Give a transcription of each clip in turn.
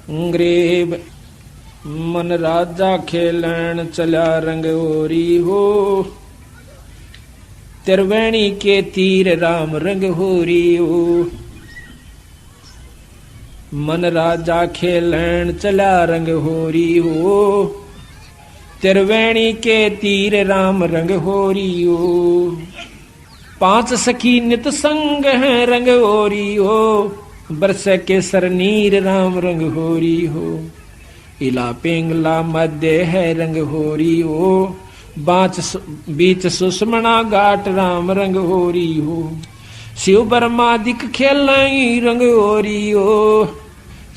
Grab मन राजा खेलन चला रंग होरी हो, त्रिवेणी के तीर राम रंग होरी हो। मन राजा खेलन चला रंग होरी हो, त्रिवेणी के तीर राम रंग होरी हो। पांच सखी नित संग है रंग होरी हो, बरस के सरनीर राम रंग होरी हो। इला पिंगला मध्य है रंग होरी हो, बीच सुषमणा घाट राम रंग होरी हो। शिव बर्मादिक खेलाई रंग होरी हो,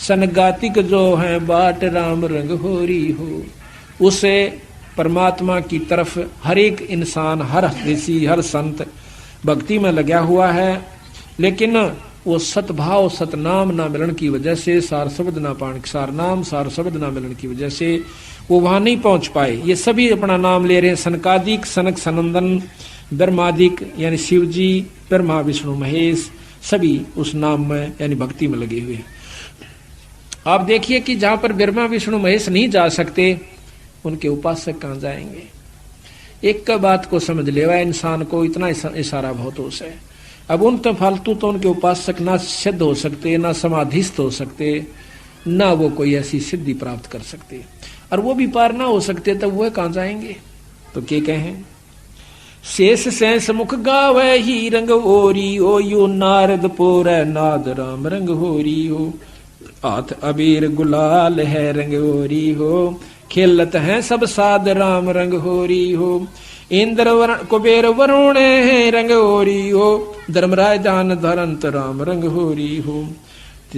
सनगातिक जो है बाट राम रंग होरी हो। उसे परमात्मा की तरफ हर एक इंसान, हर ऋषि, हर संत भक्ति में लगा हुआ है, लेकिन वो सतभाव सतनाम ना मिलन की वजह से, सार शब्द ना पाण सार नाम सार शब्द ना मिलन की वजह से वो वहां नहीं पहुंच पाए। ये सभी अपना नाम ले रहे हैं, सनकादिक, सनक सनंदन, ब्रह्मादिक यानी शिव जी, ब्रह्मा विष्णु महेश, सभी उस नाम में यानी भक्ति में लगे हुए हैं। आप देखिए कि जहां पर ब्रह्मा विष्णु महेश नहीं जा सकते, उनके उपासक कहां जाएंगे। एक का बात को समझ लेवा इंसान को, इतना इशारा बहुत हो से। अब उन तो फालतू तो उनके उपासक ना सिद्ध हो सकते, ना समाधिस्थ हो सकते, ना वो कोई ऐसी सिद्धि प्राप्त कर सकते, और वो भी पार ना हो सकते, तब वह कहां जाएंगे। तो क्या कहें, शेष सैंस मुख गावे ही रंग होरी हो, यो नारद पोर नाद राम रंग होरी हो। हाथ अबीर गुलाल है रंग होरी हो, खेलत है सब साध राम रंग होरी हो। इंद्र वरण कुबेर वरुण है रंग होरी हो, धर्मराय जान धरंत राम रंग होरी हो।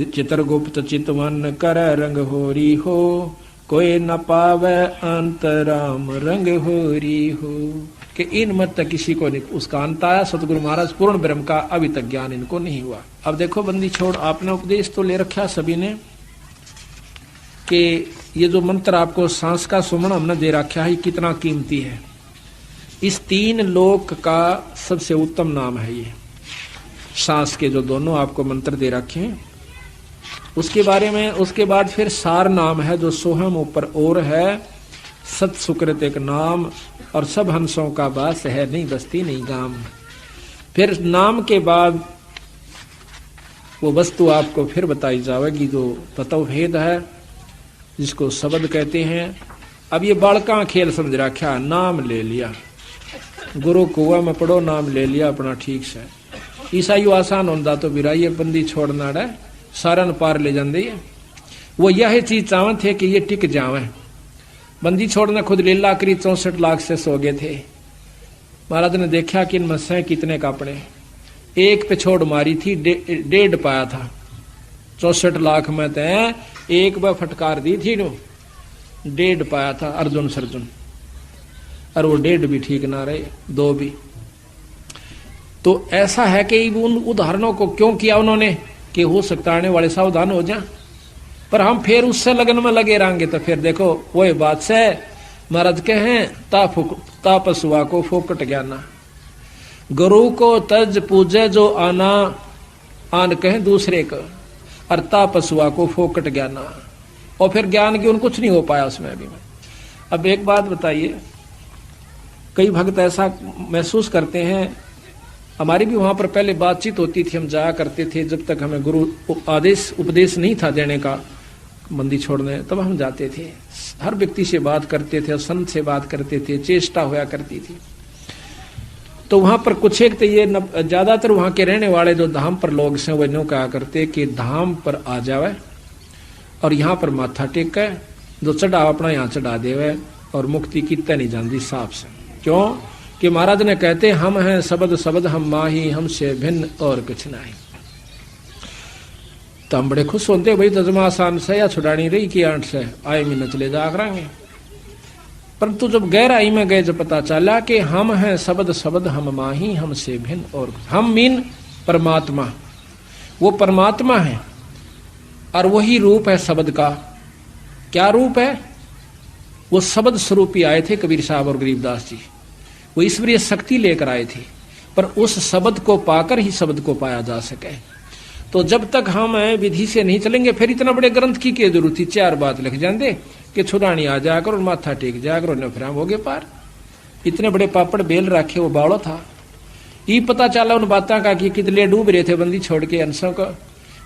चित्रगुप्त चितवन कर रंग होरी हो, कोई न पावे अंत राम रंग होरी हो। कि इन मत तक किसी को नहीं उसका अंत आया। सतगुरु महाराज पूर्ण ब्रह्म का अभी तक ज्ञान इनको नहीं हुआ। अब देखो बंदी छोड़, आपने उपदेश तो ले रखा सभी ने कि ये जो मंत्र आपको सांस का सुमन हमने दे रखा है, कितना कीमती है। इस तीन लोक का सबसे उत्तम नाम है ये सांस के जो दोनों आपको मंत्र दे रखे हैं। उसके बारे में उसके बाद फिर सार नाम है जो सोहम ऊपर और है, सत सुकृत एक नाम, और सब हंसों का बास है, नहीं बस्ती नहीं गाम। फिर नाम के बाद वो वस्तु आपको फिर बताई जाएगी जो तत्व भेद है, जिसको शब्द कहते हैं। अब ये बालका खेल समझ रखा, नाम ले लिया, गुरु कुआ में पढ़ो, नाम ले लिया अपना ठीक से। ईसाई आसान होता तो बिराइये बंदी छोड़ना है, सारन पार ले जाते। वो यह चीज चाहते थे कि ये टिक जावे। बंदी छोड़ने खुद लीला करी, 64 लाख से सो गए थे। महाराज ने देखा कि इनमें से कितने कापड़े, एक पे छोड़ मारी थी, 1.5 पाया था। 64 लाख में तय एक बार फटकार दी थी, 1.5 पाया था अर्जुन सर्जुन, और वो 1.5 भी ठीक ना रहे, 2 भी। तो ऐसा है कि उन उदाहरणों को क्यों किया उन्होंने कि हो सकता आने वाले सावधान हो जाए, पर हम फिर उससे लगन में लगे रहेंगे तो फिर देखो वही बात से महाराज के हैं, तापसुआ को फोकट ज्ञाना, गुरु को तज पूजे जो आना, आन कहें दूसरे को, और तापसुआ को फोकट ज्ञाना। और फिर ज्ञान की उन कुछ नहीं हो पाया उसमें अभी में। अब एक बात बताइए, कई भक्त ऐसा महसूस करते हैं, हमारी भी वहां पर पहले बातचीत होती थी, हम जाया करते थे, जब तक हमें गुरु आदेश उपदेश नहीं था देने का बंदी छोड़ने, तब हम जाते थे, हर व्यक्ति से बात करते थे, संत से बात करते थे, चेष्टा होया करती थी। तो वहां पर कुछ एक तो ये ज्यादातर वहां के रहने वाले जो धाम पर लोग हैं वो नो कहा करते कि धाम पर आ जावे और यहाँ पर माथा टेके, जो चढ़ा अपना यहाँ चढ़ा देवे, और मुक्ति कितने नहीं जानती साफ से। क्यों कि महाराज ने कहते हम हैं शब्द शब्द हम माही, हमसे भिन्न और कुछ नहीं। तो हम बड़े खुश होते भाई, तजमा आसान से या छुड़ानी रही कि 8 से आए महीने चले जा करेंगे। परंतु जब गहराई में गए जब पता चला कि हम हैं शब्द शब्द हम माही, हमसे भिन्न और हम मीन परमात्मा, वो परमात्मा है और वही रूप है शब्द का। क्या रूप है? वो शब्द स्वरूपी आए थे कबीर साहब और गरीबदास जी, वो ईश्वरीय शक्ति लेकर आए थे, पर उस शब्द को पाकर ही शब्द को पाया जा सके। तो जब तक हम विधि से नहीं चलेंगे, फिर इतना बड़े ग्रंथ की क्या जरूरत थी, 4 बात लिख जाते कि छुड़ानी आ जाकर और माथा टेक जाकर और फिर हम हो गए पार। इतने बड़े पापड़ बेल रखे, वो बाड़ो था। ये पता चला उन बातों का कि कितने डूब रहे थे बंदी छोड़ के अंशों का।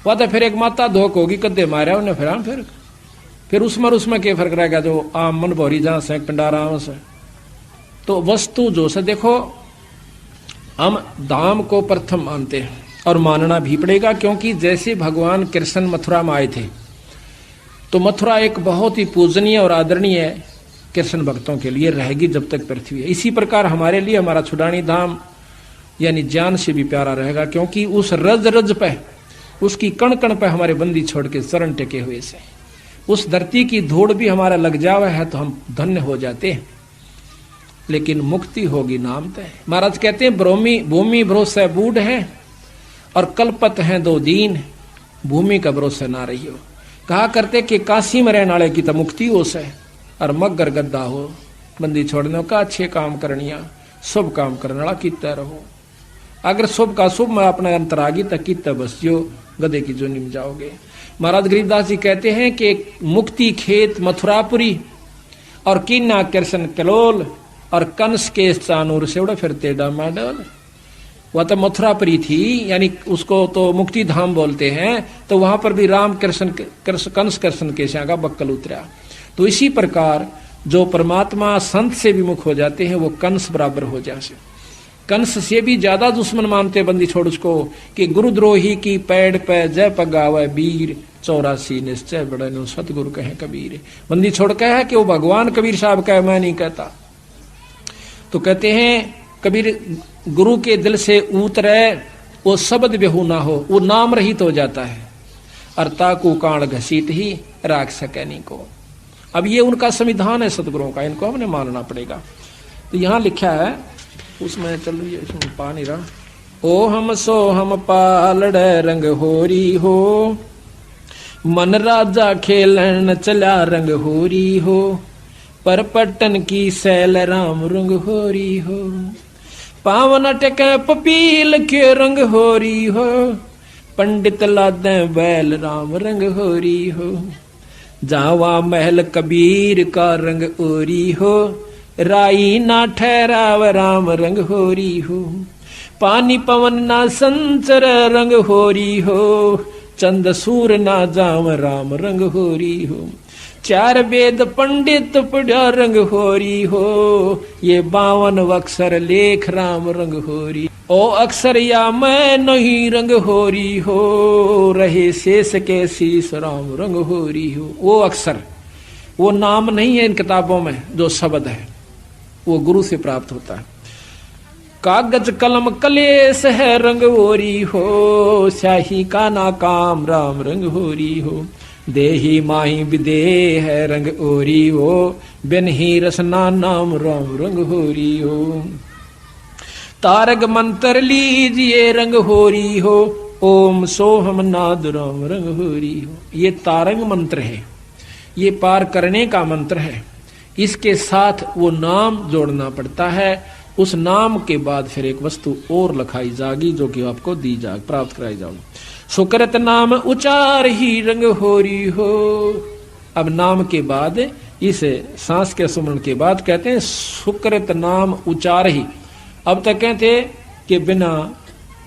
वह तो फिर एक माता धोक होगी, कद्दे मारा उन्हें, फिर उसमें क्या फर्क रहेगा जो आम मन भौरी जहां से पिंडारा से। तो वस्तु जो से देखो, हम धाम को प्रथम मानते हैं और मानना भी पड़ेगा, क्योंकि जैसे भगवान कृष्ण मथुरा में आए थे तो मथुरा एक बहुत ही पूजनीय और आदरणीय कृष्ण भक्तों के लिए रहेगी जब तक पृथ्वी है। इसी प्रकार हमारे लिए हमारा छुड़ानी धाम यानी जान से भी प्यारा रहेगा, क्योंकि उस रज रज पे, उसकी कण कण पे हमारे बंदी छोड़ के शरण टेके हुए से उस धरती की धूड़ भी हमारा लग जावे है तो हम धन्य हो जाते हैं। लेकिन मुक्ति होगी नाम तय। महाराज कहते हैं भूमि भरोसा बूढ़ है और कल्पत हैं 2 दीन, भूमि का भरोसा ना रहियो। कहा करते कि काशी में रहने वाले की तो मुक्ति हो से और मगर गद्दा हो, बंदी छोड़ने का अच्छे काम करनिया, शुभ काम करने वाला कितना रहो। अगर शुभ का शुभ में अपना अंतरागी तक कितना बस जो गधे की जो निम जाओगे। महाराज गरीबदास जी कहते हैं कि मुक्ति खेत मथुरापुरी और कीना कृष्ण कलोल और कंस के चानूर से उड़ा फिरते डामाडोल। वह तो मथुरापुरी थी, यानी उसको तो मुक्ति धाम बोलते हैं। तो वहां पर भी राम कृष्ण कंस कृष्ण के श्या का बक्कल उतरा। तो इसी प्रकार जो परमात्मा संत से विमुख हो जाते हैं वो कंस बराबर हो जाते। कंस से भी ज्यादा दुश्मन मानते बंदी छोड़ उसको कि गुरुद्रोही की पैड़ पे जय पगावे वीर, 84 निश्चय बड़े नो सतगुरु कहे कबीर। बंदी छोड़ कहे कि वो भगवान कबीर साहब कहे, मैं नहीं कहता। तो कहते हैं कबीर गुरु के दिल से उतरे वो शब्द बेहू ना हो, वो नाम रहित हो जाता है। अर्ता को कांड घसीट ही राख सके नहीं को। अब ये उनका संविधान है सतगुरुओं का, इनको हमने मानना पड़ेगा। तो यहाँ लिखा है, उसमें चल रही है, इसमें पा नहीं रहा। ओ हम सो हम पालड़े रंग होरी हो, मन राजा खेलन चला रंग होरी हो, पर पट्टन की सैल राम रंग होरी हो, पावन टके पपील के रंग होरी हो, पंडित लादे बैल राम रंग होरी हो, जावा महल कबीर का रंग ओरी हो, राई ना ठहराव राम रंग होरी हो, पानी पवन ना संचर रंग होरी हो, चंद सूर ना जाम राम रंग होरी हो, 4 वेद पंडित पढ़ा रंग होरी हो, ये 52 अक्षर लेख राम रंग होरी। ओ अक्षर या मैं नहीं रंग होरी हो, रहे शेष के शीश राम रंग होरी हो। वो अक्षर, वो नाम नहीं है इन किताबों में, जो शब्द है वो गुरु से प्राप्त होता है। कागज कलम कलेश है रंग होरी हो, स्याही का नाकाम राम रंग होरी हो, देही माही विदेह है रंग ओरी हो, बिन ही रसना नाम राम रंग होरी हो, तारक मंत्र लीजिए रंग होरी हो, ओम सोहम नाद राम रंग होरी हो। ये तारंग मंत्र है, ये पार करने का मंत्र है। इसके साथ वो नाम जोड़ना पड़ता है। उस नाम के बाद फिर एक वस्तु और लिखाई जाएगी जो कि आपको दी जाए, प्राप्त कराई जाएगी। सुकृत नाम उचार ही रंग होरी हो। अब नाम के बाद, इस सांस के सुमरण के बाद कहते हैं सुकृत नाम उचार ही। अब तक कहते कि बिना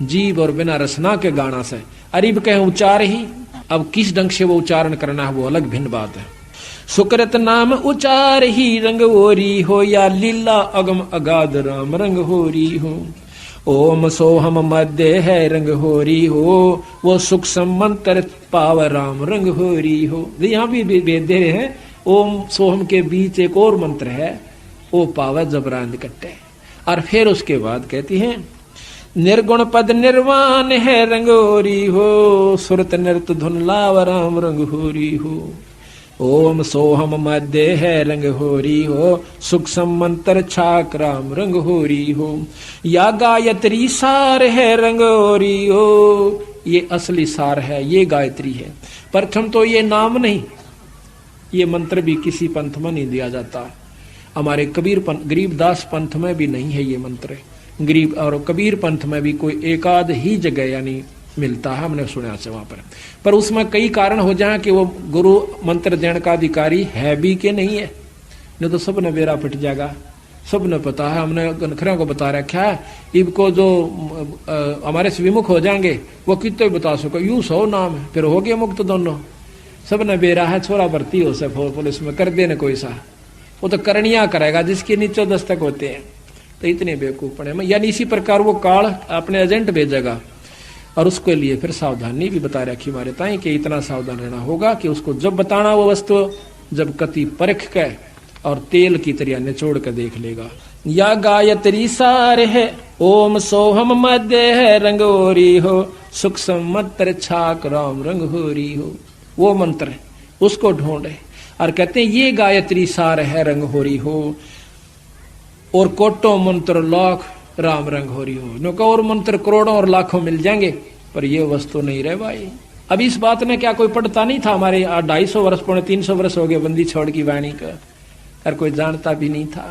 जीव और बिना रसना के गाना से, अरीब कहें उचार ही। अब किस ढंग से वो उच्चारण करना है वो अलग भिन्न बात है। सुकृत नाम उचार ही रंग होरी हो, या लीला अगम अगाध राम रंग होरी हो। ओम सोहम मध्य है रंग होरी हो, वो सुख संमंत्र पाव राम रंग होरी हो। यहाँ भी भेद दे रहे हैं। ओम सोहम के बीच एक और मंत्र है, ओ पाव जबरान कट्टे। और फिर उसके बाद कहती है निर्गुण पद निर्वाण है रंग होरी हो, सुरत नृत धुन लाव राम रंग होरी हो। ओम सोहम मध्य है रंग होरी हो, सुख संमंत्र छाक राम रंग होरी हो। या गायत्री सार है रंग होरी हो, ये असली सार है, ये गायत्री है। प्रथम तो ये नाम नहीं, ये मंत्र भी किसी पंथ में नहीं दिया जाता। हमारे गरीबदास पंथ में भी नहीं है ये मंत्र। गरीब और कबीर पंथ में भी कोई एकाध ही जगह यानी मिलता है, हमने सुना से वहां पर उसमें कई कारण हो जाए कि वो गुरु मंत्र देने का अधिकारी है भी कि नहीं है, नहीं तो सबने बेरा पिट जाएगा। सबने पता है, हमने गनखरियों को बता रखा है, इनको जो हमारे से विमुख हो जाएंगे वो कितने बता सको, यू 100 नाम है, फिर हो गए मुक्त दोनों। सबने बेरा है, छोरा भर्ती हो से पुलिस में कर देने कोई सा, वो तो करनिया करेगा जिसके नीचे दस्तक होते हैं। तो इतने बेवकूफ पड़े, यानी इसी प्रकार वो काल अपने एजेंट भेजेगा और उसके लिए फिर सावधानी भी बता रखी हमारे ताई कि इतना सावधान रहना होगा कि उसको जब बताना वो वस्तु, जब कति परख के और तेल की तरह निचोड़ कर देख लेगा। या गायत्री सार है ओम सोहम मध्य है रंगोरी हो, सुख मंत्र छाक राम रंग होरी हो, वो मंत्र है उसको ढूंढे और कहते हैं ये गायत्री सार है रंग होरी हो, और कोटों मंत्र लाख राम रंग होरी हो। नो और मंत्र करोड़ों और लाखों मिल जाएंगे, पर ये वस्तु नहीं रहे भाई। अब इस बात ने क्या कोई पढ़ता नहीं था, हमारे 250 वर्ष 350 वर्ष हो गए बंदी छोड़ की वाणी का, और कोई जानता भी नहीं था।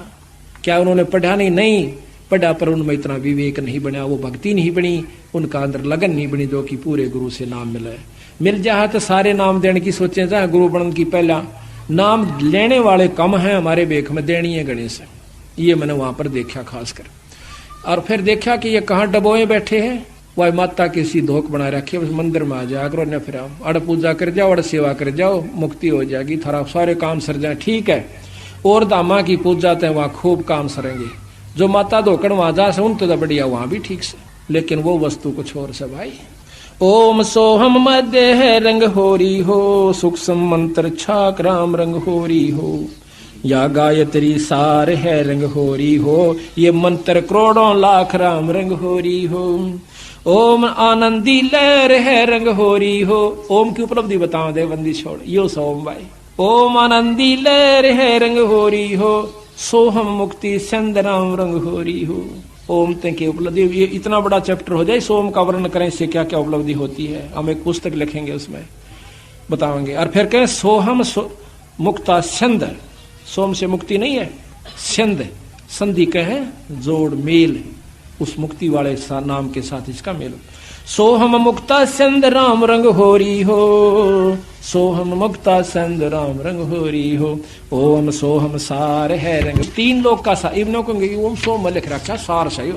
क्या उन्होंने पढ़ा नहीं पढ़ा, पर उनमें इतना विवेक नहीं बना, वो भक्ति नहीं बनी, उनका अंदर लगन नहीं बनी जो कि पूरे गुरु से नाम मिल जाए तो सारे नाम देने की सोचे जाए। गुरु बनने की पहला नाम लेने वाले कम हैं, हमारे बेख में देनी है गणेश, ये मैंने वहां पर देखा खास कर। और फिर देखा कि ये कहाँ डबोए बैठे हैं, वह माता की सी धोख बना रखी है, उस मंदिर में आ जाया करो न, फिर अड़ पूजा कर जाओ, अड़ सेवा कर जाओ, मुक्ति हो जाएगी, थारा सारे काम सर जाए। ठीक है, और दामा की पूजा तो वहां खूब काम सरेंगे, जो माता धोकड़ वहां जा से उन तो बढ़िया वहां भी ठीक से, लेकिन वो वस्तु कुछ और से भाई। ओम सोहम मध्य है रंग होरी हो, सुख मंत्र छाक राम रंग होरी हो, या गायत्री सार है रंग होरी हो, ये मंत्र करोड़ों लाख राम रंग होरी हो। ओम आनंदी लहर है रंग होरी हो, ओम की उपलब्धि बताओ दे बंदी छोड़ यो सोम भाई। ओम आनंदी लहर है रंग होरी हो, सोहम मुक्ति संद राम रंग होरी हो। ओम तक की उपलब्धि, ये इतना बड़ा चैप्टर हो जाए सोम का वर्णन करें, इससे क्या क्या उपलब्धि होती है, हम एक पुस्तक लिखेंगे उसमें बताएंगे। और फिर कहें सोहम मुक्ता संद, सोम से मुक्ति नहीं है, संद संधि कहें जोड़ मेल, उस मुक्ति वाले नाम के साथ इसका मेल। सोहम मुक्ता संद राम रंग होरी हो, सोहम मुक्ता संद राम रंग होरी हो। ओम सोहम सार है रंग, 3 लोक का सार, इब्नों को ओम सोम लिख रखा सार सही,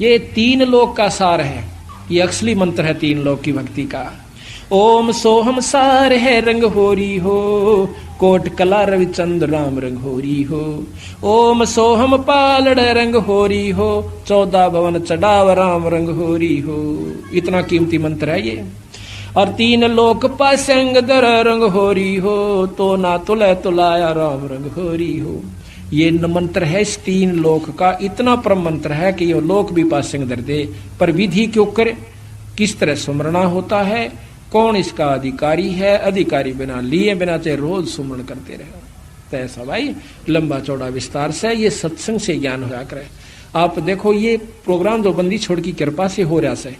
ये 3 लोक का सार है, ये असली मंत्र है 3 लोक की भक्ति का। ओम सोहम सार है रंग होरी हो, कोट कला रविचंद राम रंग होरी हो। ओम सोहम पालड़ रंग होरी हो, 14 भवन चढ़ाव राम रंग होरी हो। इतना कीमती मंत्र है ये। और 3 लोक पासंग दर रंग होरी हो, तो ना तुले तुलाया राम रंग होरी हो। ये मंत्र है इस 3 लोक का, इतना परम मंत्र है कि ये लोक भी पासंग दर दे। पर विधि क्यों करे, किस तरह सुमरना होता है, कौन इसका अधिकारी है, अधिकारी बिना लिए बिना चाहे रोज सुमरण करते रहे। तो ऐसा भाई लंबा चौड़ा विस्तार से ये सत्संग से ज्ञान होया करे। आप देखो ये प्रोग्राम जो बंदी छोड़ की कृपा से हो रहा है,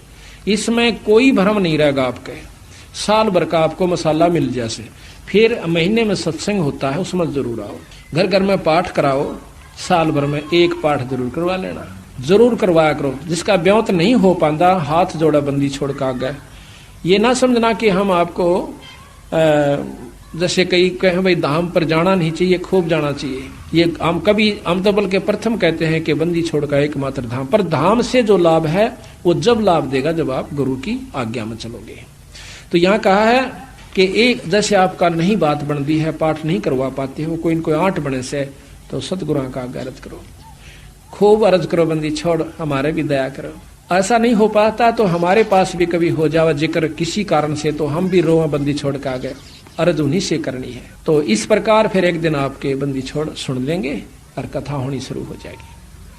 इसमें कोई भ्रम नहीं रहेगा आपके। साल भर का आपको मसाला मिल जैसे, फिर महीने में सत्संग होता है उसमें जरूर आओ, घर घर में पाठ कराओ, साल भर में 1 पाठ जरूर करवा लेना, जरूर करवाया करो। जिसका ब्याह नहीं हो पाता हाथ जोड़ा बंदी छोड़ का गए। ये ना समझना कि हम आपको जैसे कई कहें भाई धाम पर जाना नहीं चाहिए, खूब जाना चाहिए। ये हम तो बल्कि प्रथम कहते हैं कि बंदी छोड़ का एकमात्र धाम, पर धाम से जो लाभ है वो जब लाभ देगा जब आप गुरु की आज्ञा में चलोगे। तो यहाँ कहा है कि एक जैसे आपका नहीं बात बनती है, पाठ नहीं करवा पाते हो, कोई इनको 8 बने से, तो सतगुरु का आज्ञा अर्ज करो, खूब अर्ज करो, बंदी छोड़ हमारे भी दया करो। ऐसा नहीं हो पाता तो हमारे पास भी कभी हो जावा जिक्र किसी कारण से, तो हम भी रोआ बंदी छोड़ के आ गए, अर्ज उन्हीं से करनी है। तो इस प्रकार फिर एक दिन आपके बंदी छोड़ सुन लेंगे और कथा होनी शुरू हो जाएगी।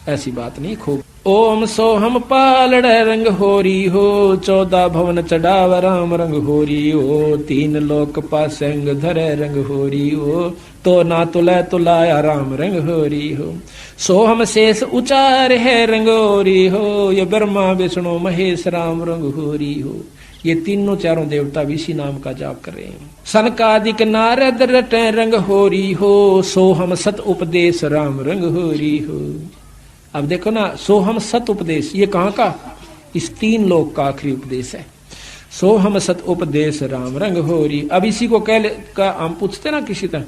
ऐसी बात नहीं, खूब। ओम सोहम पालड़ रंग होरी हो, 14 भवन चढ़ाव राम रंग होरी हो। 3 लोक पासंग धरे रंग होरी हो, तो ना तुला तुलाया राम रंग होरी हो। सोहम शेष उचार है रंग होरी हो, ये ब्रह्मा विष्णु महेश राम रंग होरी हो। ये तीनों चारों देवता भी इसी नाम का जाप कर रहे हैं। सनकादिक नारद रटे रंग होरी हो, सोहम सत उपदेश राम रंग होरी हो। अब देखो ना, सोहम सत उपदेश ये कहाँ का, इस 3 लोक का आखिरी उपदेश है। सो हम सत उपदेश राम रंग होरी। अब इसी को कह का हम पूछते ना किसी तरह,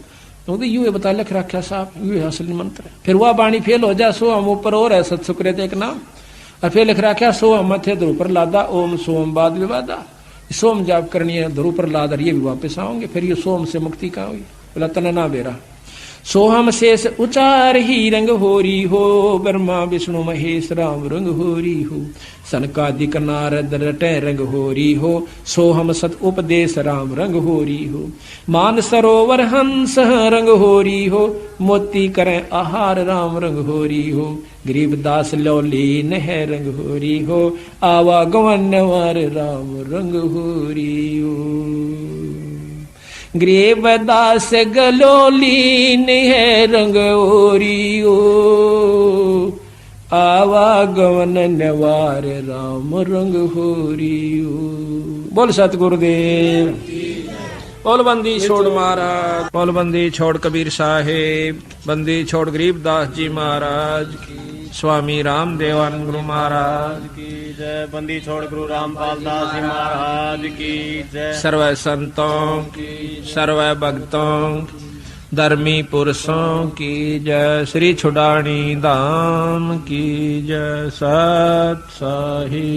तो यू बता लिख रखा साहब, यू असली मंत्र है। फिर वह बाणी फेल हो जा, सो हम ऊपर और है सत सुकृत एक नाम, और फिर लिख रखा सो हम मथे ध्रुव पर लादा, ओम सोम बाद विवादा। सोम जाप करनी है, ध्रुव पर लादा, ये भी वापस आओगे। फिर ये सोम से मुक्ति कहाँ हुई? बोला तना बेरा। सोहम शेष उचार ही रंग होरी हो, ब्रह्मा विष्णु महेश राम रंग होरी हो। सनकादिक नारद रटे रंग होरी हो, सोहम सत उपदेश राम रंग होरी हो। मान सरोवर हंस रंग होरी हो, मोती करें आहार राम रंग होरी हो। गरीबदास लौलीन है रंग होरी हो, आवागमन वार राम रंग होरी हो। गरीबदास गलोलीन है रंग होरी हो, आवागमन नवार राम रंग होरी हो। बोल सतगुरुदेव। बोल बंदी छोड़ महाराज, बोल बंदी छोड़ कबीर साहेब, बंदी छोड़ गरीबदास जी महाराज की, स्वामी रामदेवानंद गुरु महाराज की जय। बंदी छोड़ गुरु रामपाल दास जी महाराज की जय। सर्व संतों की, सर्व भक्तों, धर्मी पुरुषों की जय। श्री छुड़ानी धाम की जय। सत साहिब।